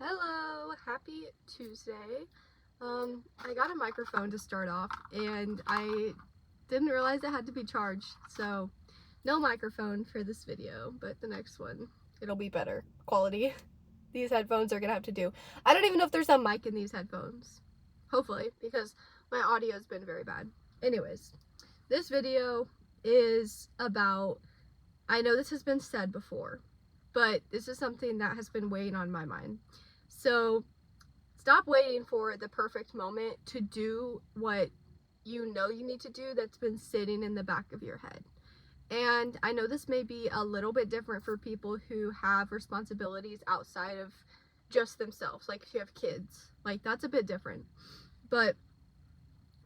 Hello, happy Tuesday. I got a microphone to start off and I didn't realize it had to be charged, so no microphone for this video, but the next one it'll be better quality. These headphones are gonna have to do. I don't even know if there's a mic in these headphones. Hopefully, because my audio has been very bad. Anyways, this video is about, I know this has been said before, but this is something that has been weighing on my mind. So stop waiting for the perfect moment to do what you know you need to do that's been sitting in the back of your head. And I know this may be a little bit different for people who have responsibilities outside of just themselves, like if you have kids, like that's a bit different. But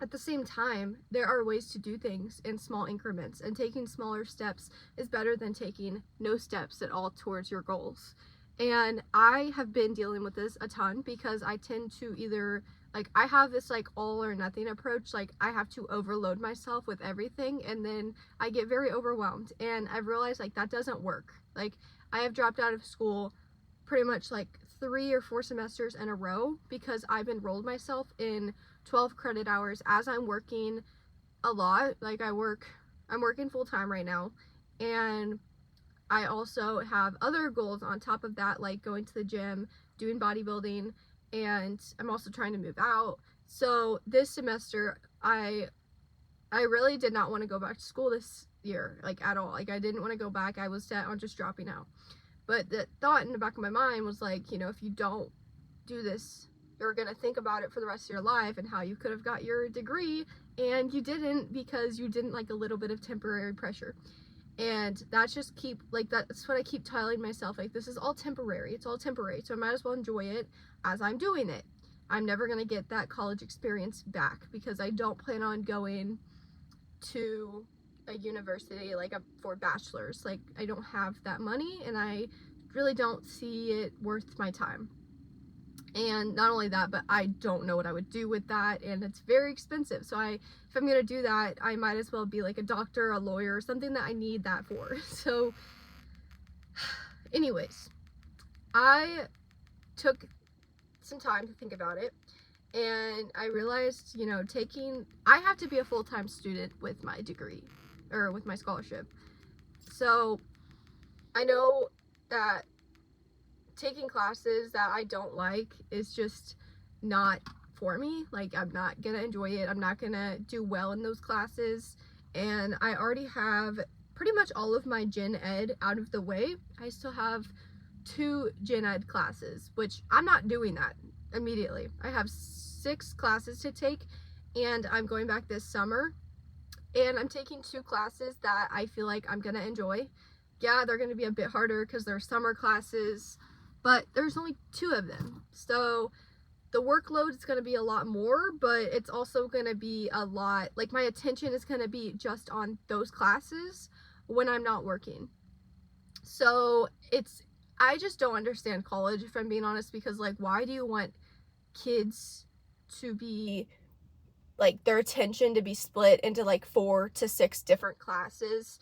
at the same time, there are ways to do things in small increments, and taking smaller steps is better than taking no steps at all towards your goals. And I have been dealing with this a ton because I tend to either, like, I have this like all or nothing approach. Like, I have to overload myself with everything and then I get very overwhelmed, and I've realized like that doesn't work. Like, I have dropped out of school pretty much like 3 or 4 semesters in a row because I've enrolled myself in 12 credit hours as I'm working a lot. Like, I'm working full-time right now, and I also have other goals on top of that, like going to the gym, doing bodybuilding, and I'm also trying to move out. So this semester I really did not want to go back to school this year, like at all. Like, I didn't want to go back. I was set on just dropping out. But the thought in the back of my mind was like, if you don't do this, you're gonna think about it for the rest of your life and how you could have got your degree and you didn't because you didn't like a little bit of temporary pressure. And that's what I keep telling myself, like, this is all temporary. It's all temporary, so I might as well enjoy it as I'm doing it. I'm never gonna get that college experience back because I don't plan on going to a university like for bachelor's. Like, I don't have that money and I really don't see it worth my time. And not only that, but I don't know what I would do with that, and it's very expensive. So if I'm gonna do that, I might as well be like a doctor, a lawyer, something that I need that for. So anyways, I took some time to think about it, and I realized, I have to be a full-time student with my degree, or with my scholarship. So I know that taking classes that I don't like is just not for me. Like, I'm not gonna enjoy it. I'm not gonna do well in those classes. And I already have pretty much all of my gen ed out of the way. I still have 2 gen ed classes, which I'm not doing that immediately. I have 6 classes to take, and I'm going back this summer. And I'm taking 2 classes that I feel like I'm gonna enjoy. Yeah, they're gonna be a bit harder because they're summer classes, but there's only 2 of them. So the workload is going to be a lot more, but it's also going to be a lot, like, my attention is going to be just on those classes when I'm not working. So I just don't understand college, if I'm being honest, because, like, why do you want kids to be, like, their attention to be split into like 4 to 6 different classes,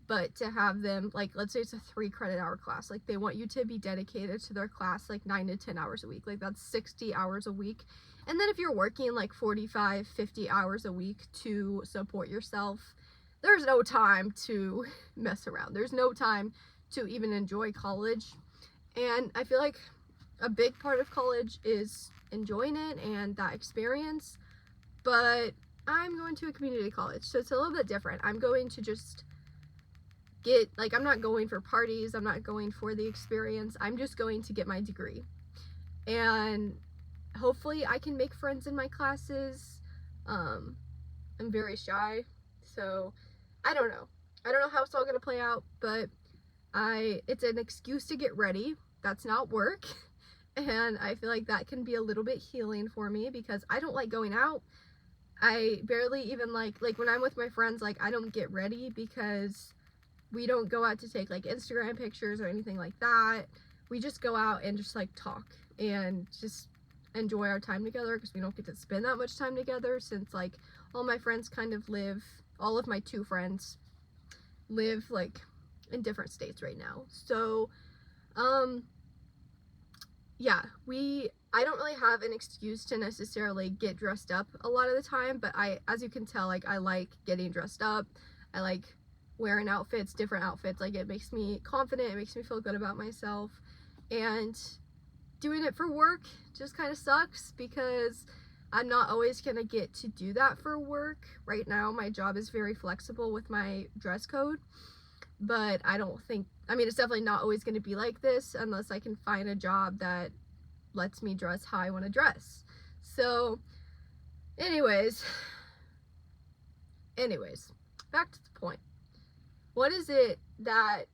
but to have them, like, let's say it's a 3 credit hour class, like, they want you to be dedicated to their class like 9 to 10 hours a week. Like, that's 60 hours a week. And then if you're working like 45, 50 hours a week to support yourself, there's no time to mess around. There's no time to even enjoy college. And I feel like a big part of college is enjoying it and that experience. But I'm going to a community college, so it's a little bit different. I'm going to just I'm not going for parties, I'm not going for the experience, I'm just going to get my degree. And hopefully I can make friends in my classes. I'm very shy, so I don't know how it's all gonna play out, but it's an excuse to get ready. That's not work. And I feel like that can be a little bit healing for me because I don't like going out. I barely even like when I'm with my friends, like, I don't get ready because we don't go out to take like Instagram pictures or anything like that. We just go out and just like talk and just enjoy our time together because we don't get to spend that much time together, since like all my friends all of my 2 friends live like in different states right now. So yeah, I don't really have an excuse to necessarily get dressed up a lot of the time, but as you can tell, like, I like getting dressed up. I like wearing outfits, different outfits. Like, it makes me confident, it makes me feel good about myself. And doing it for work just kind of sucks because I'm not always gonna get to do that for work. Right now, my job is very flexible with my dress code, but I don't think, I mean, it's definitely not always gonna be like this unless I can find a job that lets me dress how I want to dress. So, anyways, back to the point. What is it that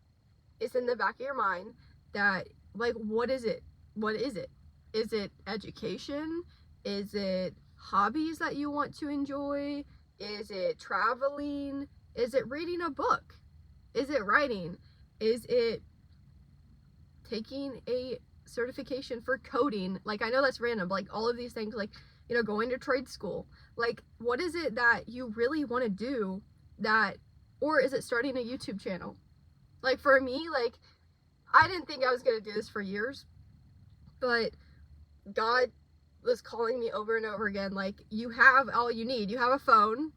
is in the back of your mind that, like, what is it? What is it? Is it education? Is it hobbies that you want to enjoy? Is it traveling? Is it reading a book? Is it writing? Is it taking a certification for coding? Like, I know that's random, but like all of these things, like, you know, going to trade school. Like, what is it that you really want to do that, or is it starting a YouTube channel? Like, for me, like, I didn't think I was going to do this for years, but God was calling me over and over again, like, you have all you need. You have a phone.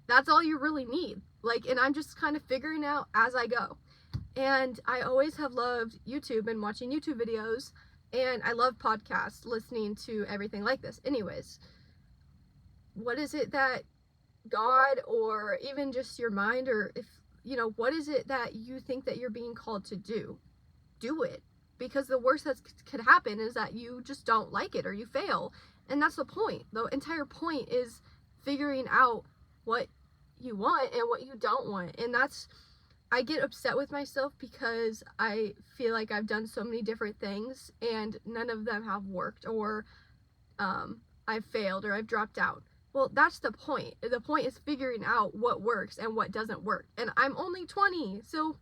That's all you really need. Like, and I'm just kind of figuring out as I go. And I always have loved YouTube and watching YouTube videos, and I love podcasts, listening to everything like this. Anyways, what is it that God, or even just your mind, or if, you know, what is it that you think that you're being called to do? Do it. Because the worst that could happen is that you just don't like it or you fail. And that's the point. The entire point is figuring out what you want and what you don't want. And that's, I get upset with myself because I feel like I've done so many different things and none of them have worked, or I've failed, or I've dropped out. Well, that's the point. The point is figuring out what works and what doesn't work. And I'm only 20, so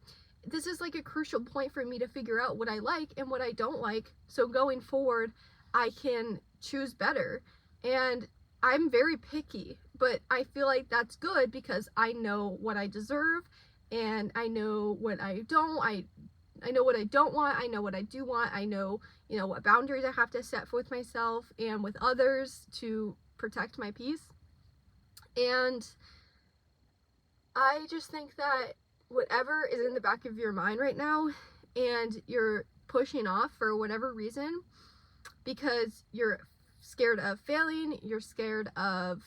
this is like a crucial point for me to figure out what I like and what I don't like, so going forward I can choose better. And I'm very picky, but I feel like that's good because I know what I deserve and I know what I don't. I know what I don't want, I know what I do want, I know, you know, what boundaries I have to set with myself and with others to protect my peace. And I just think that whatever is in the back of your mind right now and you're pushing off for whatever reason because you're scared of failing, you're scared of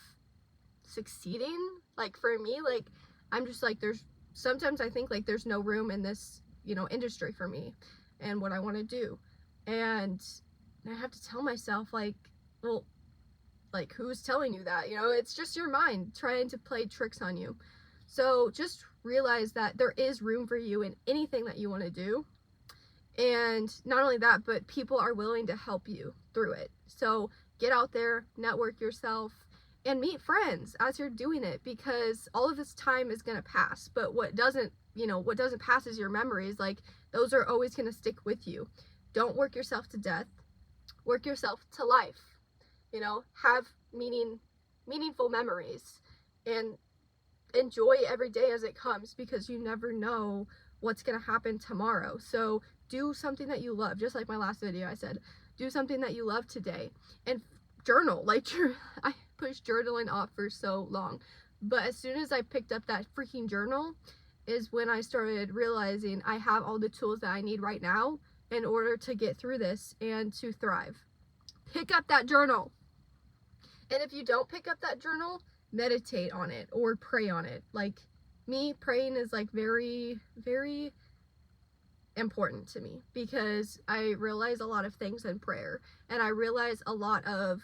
succeeding. Like, for me, like, I'm just like, sometimes I think like there's no room in this, you know, industry for me and what I want to do. And I have to tell myself, like, well, like, who's telling you that? You know, it's just your mind trying to play tricks on you. So just realize that there is room for you in anything that you want to do. And not only that, but people are willing to help you through it. So get out there, network yourself, and meet friends as you're doing it, because all of this time is going to pass. But what doesn't pass is your memories. Like, those are always going to stick with you. Don't work yourself to death. Work yourself to life. You know, have meaningful memories and enjoy every day as it comes, because you never know what's going to happen tomorrow. So do something that you love. Just like my last video, I said, do something that you love today and journal. Like, I pushed journaling off for so long, but as soon as I picked up that freaking journal is when I started realizing I have all the tools that I need right now in order to get through this and to thrive. Pick up that journal. And if you don't pick up that journal, meditate on it or pray on it. Like, me, praying is like very, very important to me, because I realize a lot of things in prayer, and I realize a lot of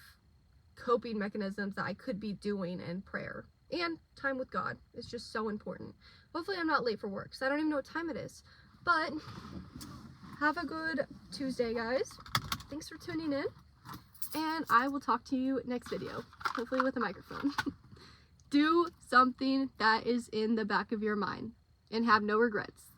coping mechanisms that I could be doing in prayer. And time with God is just so important. Hopefully I'm not late for work, because I don't even know what time it is. But have a good Tuesday, guys. Thanks for tuning in, and I will talk to you next video, hopefully with a microphone. Do something that is in the back of your mind and have no regrets.